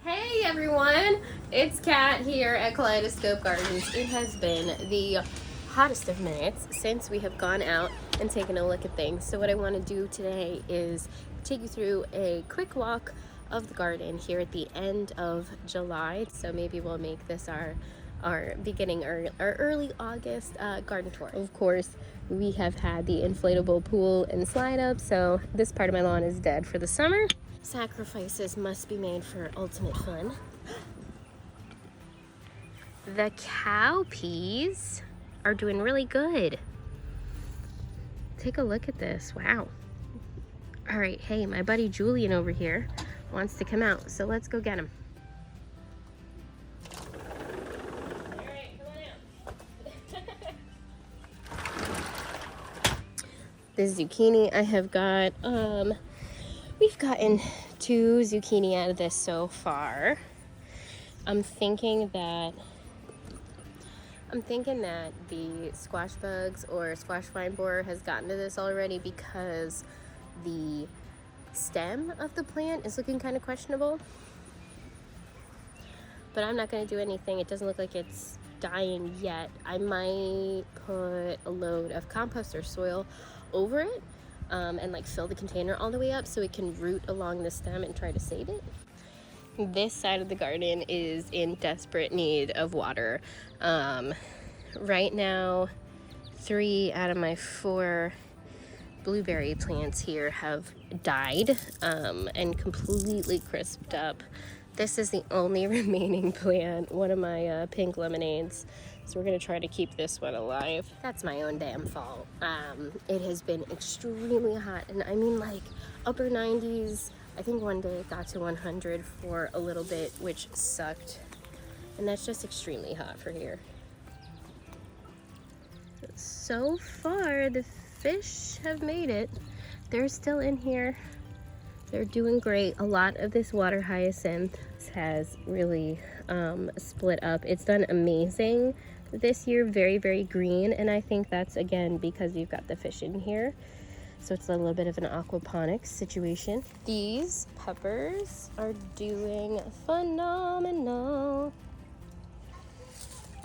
Hey everyone, it's Kat here at Kaleidoscope Gardens. It has been the hottest of minutes since we have gone out and taken a look at things. So what I want to do today is take you through a quick walk of the garden here at the end of July. So maybe we'll make this our beginning or our early August garden tour. Of course, we have had the inflatable pool and slide up, so this part of my lawn is dead for the summer. Sacrifices must be made for ultimate fun. The cowpeas are doing really good. Take a look at this. Wow. All right, hey, my buddy Julian over here wants to come out, so let's go get him. All right, come on out. The zucchini I have got, we've gotten 2 zucchini out of this so far. I'm thinking that the squash bugs or squash vine borer has gotten to this already because the stem of the plant is looking kind of questionable. But I'm not going to do anything. It doesn't look like it's dying yet. I might put a load of compost or soil over it and like fill the container all the way up so it can root along the stem and try to save it. This side of the garden is in desperate need of water. Right now, 3 out of my 4 blueberry plants here have died and completely crisped up. This is the only remaining plant, one of my pink lemonades. So we're gonna try to keep this one alive. That's my own damn fault. It has been extremely hot, and I mean like upper 90s. I think one day it got to 100 for a little bit, which sucked. And that's just extremely hot for here. So far, the fish have made it. They're still in here. They're doing great. A lot of this water hyacinth has really split up. It's done amazing this year, very, very green. And I think that's, again, because you've got the fish in here. So it's a little bit of an aquaponics situation. These peppers are doing phenomenal.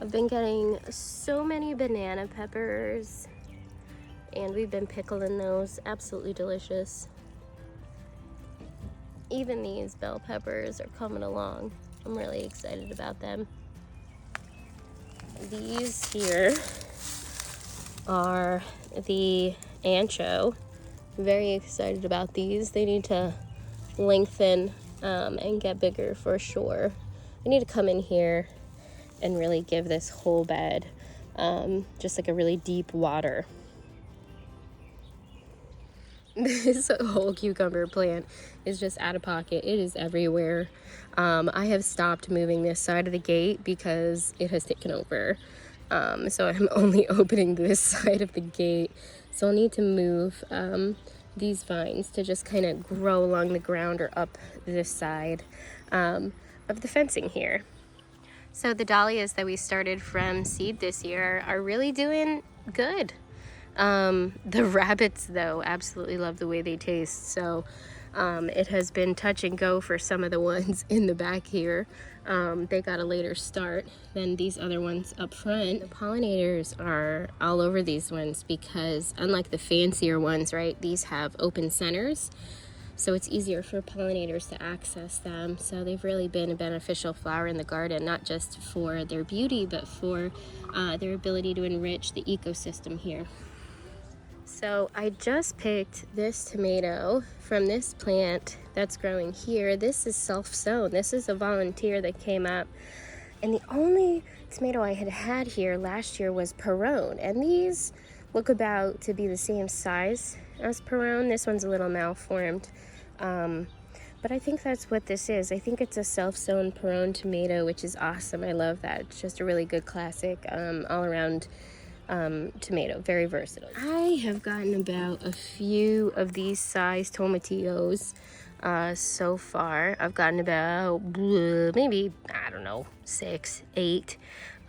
I've been getting so many banana peppers, and we've been pickling those. Absolutely delicious. Even these bell peppers are coming along. I'm really excited about them. These here are the ancho. Very excited about these. They need to lengthen and get bigger for sure. I need to come in here and really give this whole bed just like a really deep water. This whole cucumber plant is just out of pocket. It is everywhere. I have stopped moving this side of the gate because it has taken over. So I'm only opening this side of the gate. So I'll need to move these vines to just kind of grow along the ground or up this side of the fencing here. So the dahlias that we started from seed this year are really doing good. The rabbits, though, absolutely love the way they taste. So it has been touch and go for some of the ones in the back here. They got a later start than these other ones up front. The pollinators are all over these ones because unlike the fancier ones, right, these have open centers. So it's easier for pollinators to access them. So they've really been a beneficial flower in the garden, not just for their beauty, but for their ability to enrich the ecosystem here. So I just picked this tomato from this plant that's growing here. This is self-sown. This is a volunteer that came up. And the only tomato I had had here last year was Perone. And these look about to be the same size as Perone. This one's a little malformed. But I think that's what this is. I think it's a self-sown Perone tomato, which is awesome. I love that. It's just a really good classic all-around tomato, very versatile. I have gotten about a few of these size tomatillos so far. I've gotten about maybe, I don't know, 6, 8.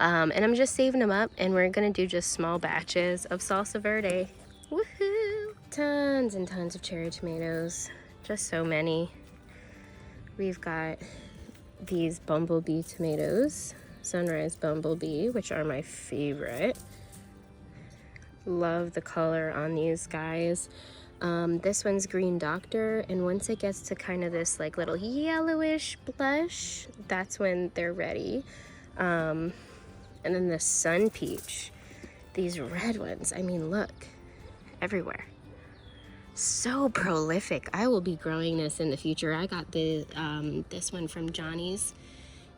And I'm just saving them up, and we're gonna do just small batches of salsa verde. Woohoo! Tons and tons of cherry tomatoes, just so many. We've got these bumblebee tomatoes, sunrise bumblebee, which are my favorite. Love the color on these guys. This one's Green Doctor, and once it gets to kind of this like little yellowish blush, that's when they're ready. And then the Sun Peach, these red ones, I mean, look, everywhere. So prolific. I will be growing this in the future. I got the this one from Johnny's,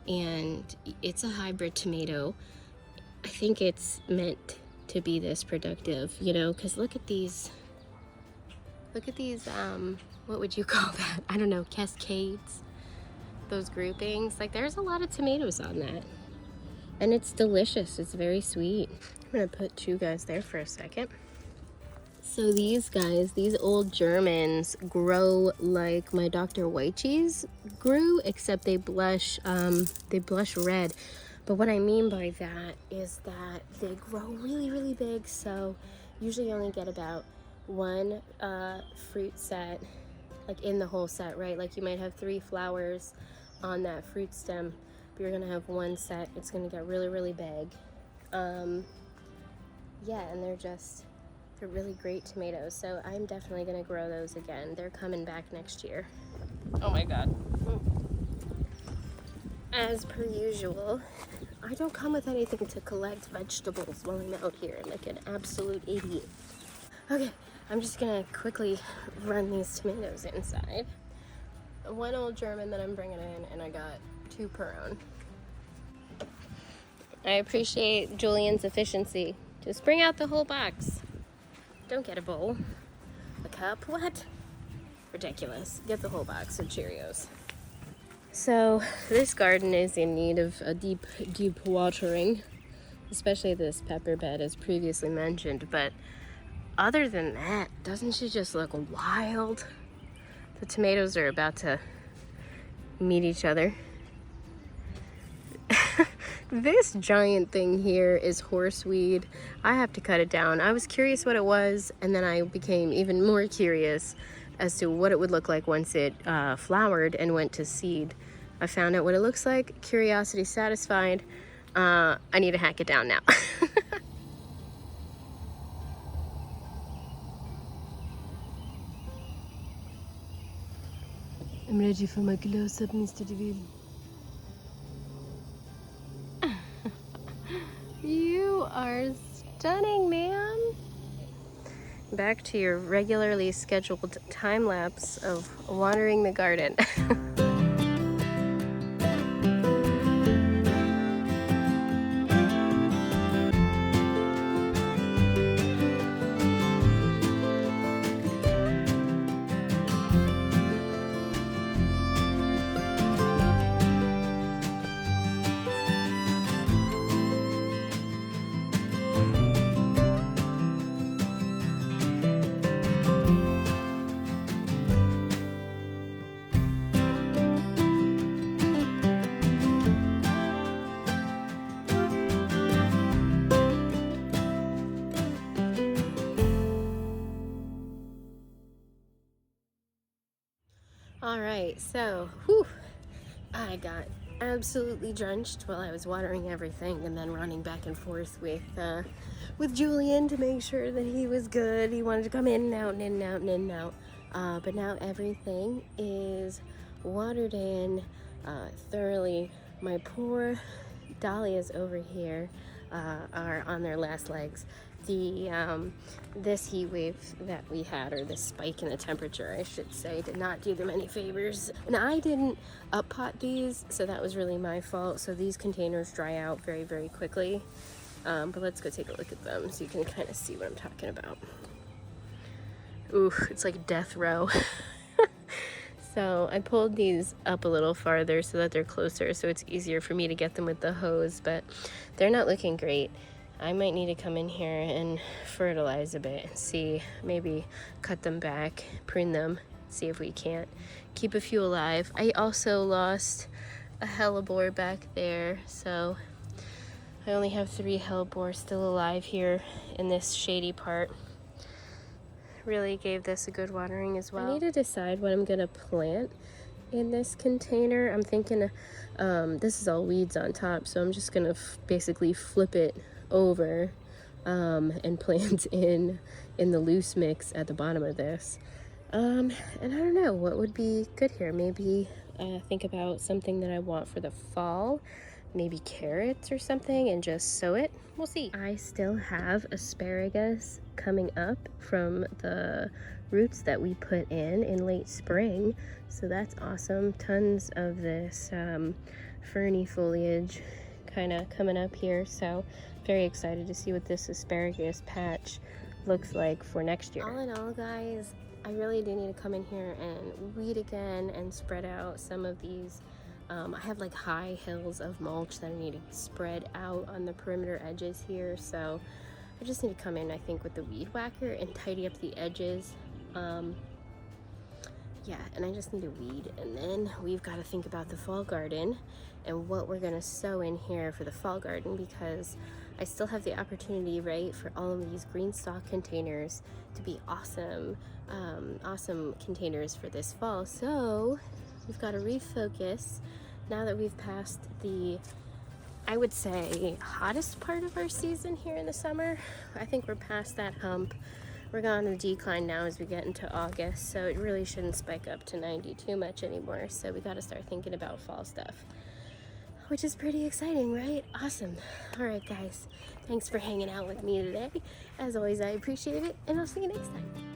and it's a hybrid tomato. I think it's meant to be this productive, you know, because look at these, what would you call that? I don't know, cascades, those groupings. Like, there's a lot of tomatoes on that, and it's delicious. It's very sweet. I'm gonna put you guys there for a second. So these guys, these old Germans, grow like my Dr. White cheese grew, except they blush red. But what I mean by that is that they grow really, really big. So usually you only get about one fruit set, like in the whole set, right? Like you might have 3 flowers on that fruit stem, but you're gonna have one set. It's gonna get really, really big. Yeah, and they're really great tomatoes. So I'm definitely gonna grow those again. They're coming back next year. Oh my God. As per usual, I don't come with anything to collect vegetables while I'm out here like an absolute idiot. Okay, I'm just gonna quickly run these tomatoes inside. One old German that I'm bringing in, and I got 2 per own. I appreciate Julian's efficiency. Just bring out the whole box. Don't get a bowl. A cup? What? Ridiculous. Get the whole box of Cheerios. So this garden is in need of a deep watering, especially this pepper bed as previously mentioned. But other than that, doesn't she just look wild? The tomatoes are about to meet each other. This giant thing here is horseweed. I have to cut it down. I was curious what it was, and then I became even more curious as to what it would look like once it flowered and went to seed. I found out what it looks like. Curiosity satisfied. I need to hack it down now. I'm ready for my close-up, Mr. DeVille. You are stunning, ma'am. Back to your regularly scheduled time lapse of watering the garden. All right, so I got absolutely drenched while I was watering everything, and then running back and forth with Julian to make sure that he was good. He wanted to come in and out and in and out and in and out. But now everything is watered in thoroughly. My poor dahlias over here are on their last legs. This heat wave that we had, or this spike in the temperature, I should say, did not do them any favors. And I didn't up pot these, so that was really my fault. So these containers dry out very, very quickly. But let's go take a look at them so you can kind of see what I'm talking about. Ooh, it's like death row. So I pulled these up a little farther so that they're closer, so it's easier for me to get them with the hose, but they're not looking great. I might need to come in here and fertilize a bit and see, maybe cut them back, prune them, see if we can't keep a few alive. I also lost a hellebore back there, so I only have 3 hellebore still alive here in this shady part. Really gave this a good watering as well. I need to decide what I'm gonna plant in this container. I'm thinking this is all weeds on top, so I'm just gonna basically flip it over and plant in the loose mix at the bottom of this. And I don't know what would be good here. Maybe think about something that I want for the fall, maybe carrots or something, and just sow it. We'll see. I still have asparagus coming up from the roots that we put in late spring, so that's awesome. Tons of this ferny foliage kind of coming up here, so very excited to see what this asparagus patch looks like for next year. All in all, guys, I really do need to come in here and weed again and spread out some of these. I have like high hills of mulch that I need to spread out on the perimeter edges here, so I just need to come in, I think, with the weed whacker and tidy up the edges. Yeah, and I just need to weed, and then we've got to think about the fall garden and what we're gonna sow in here for the fall garden, because I still have the opportunity, right, for all of these green stalk containers to be awesome, awesome containers for this fall. So we've got to refocus now that we've passed the, I would say, hottest part of our season here in the summer. I think we're past that hump. We're on the decline now as we get into August, so it really shouldn't spike up to 90 too much anymore. So we got to start thinking about fall stuff, which is pretty exciting, right? Awesome. All right, guys, thanks for hanging out with me today. As always, I appreciate it, and I'll see you next time.